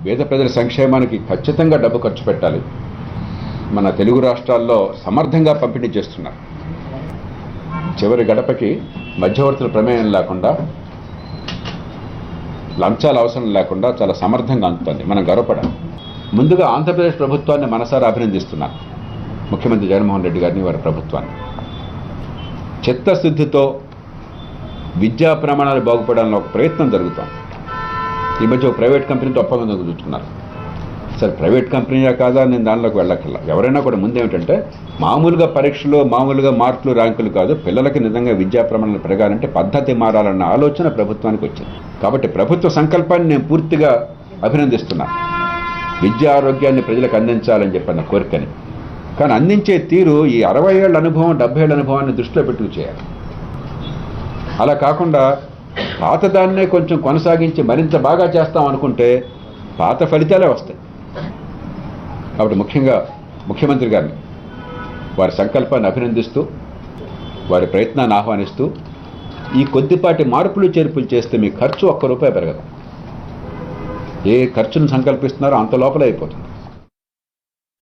పేద ప్రజల సంక్షేమానికి ఖచ్చితంగా డబ్బు ఖర్చు పెట్టాలి. మన తెలుగు రాష్ట్రాల్లో సమర్థంగా పంపిణీ చేస్తున్నారు. చివరి గడపకి మధ్యవర్తుల ప్రమేయం లేకుండా, లంచాల అవసరం లేకుండా చాలా సమర్థంగా అందుతుంది. మనం గర్వపడాలి. ముందుగా ఆంధ్రప్రదేశ్ ప్రభుత్వాన్ని మనసారా అభినందిస్తున్నాను. ముఖ్యమంత్రి జగన్మోహన్ రెడ్డి గారిని, వారి ప్రభుత్వాన్ని చిత్తశుద్ధితో విద్యా ప్రమాణాలు బాగుపడాలని ఒక ప్రయత్నం జరుగుతోంది. ఈ మధ్య ఒక ప్రైవేట్ కంపెనీతో ఒప్పందం కుదుర్చుకున్నారు. సరే, ప్రైవేట్ కంపెనీయా కాదా, నేను దానిలోకి వెళ్ళక్కర్లా. ఎవరైనా కూడా ముందేమిటంటే మామూలుగా పరీక్షలు, మామూలుగా మార్కులు, ర్యాంకులు కాదు, పిల్లలకి నిజంగా విద్యా ప్రమాణాలు పెరగాలంటే పద్ధతి మారాలన్న ఆలోచన ప్రభుత్వానికి వచ్చింది. కాబట్టి ప్రభుత్వ సంకల్పాన్ని నేను పూర్తిగా అభినందిస్తున్నాను. విద్యా ఆరోగ్యాన్ని ప్రజలకు అందించాలని చెప్పన్న కోరికని. కానీ అందించే తీరు ఈ 60 ఏళ్ల అనుభవం, 70 ఏళ్ల అనుభవాన్ని దృష్టిలో పెట్టుకు చేయాలి. అలా కాకుండా పాతదాన్నే కొంచెం కొనసాగించి మరింత బాగా చేస్తాం అనుకుంటే పాత ఫలితాలే వస్తాయి. కాబట్టి ముఖ్యంగా ముఖ్యమంత్రి గారిని, వారి సంకల్పాన్ని అభినందిస్తూ, వారి ప్రయత్నాన్ని ఆహ్వానిస్తూ, ఈ కొద్దిపాటి మార్పులు చేర్పులు చేస్తే మీ ఖర్చు ₹1 పెరగదు. ఏ ఖర్చును సంకల్పిస్తున్నారో అంత లోపలే అయిపోతుంది.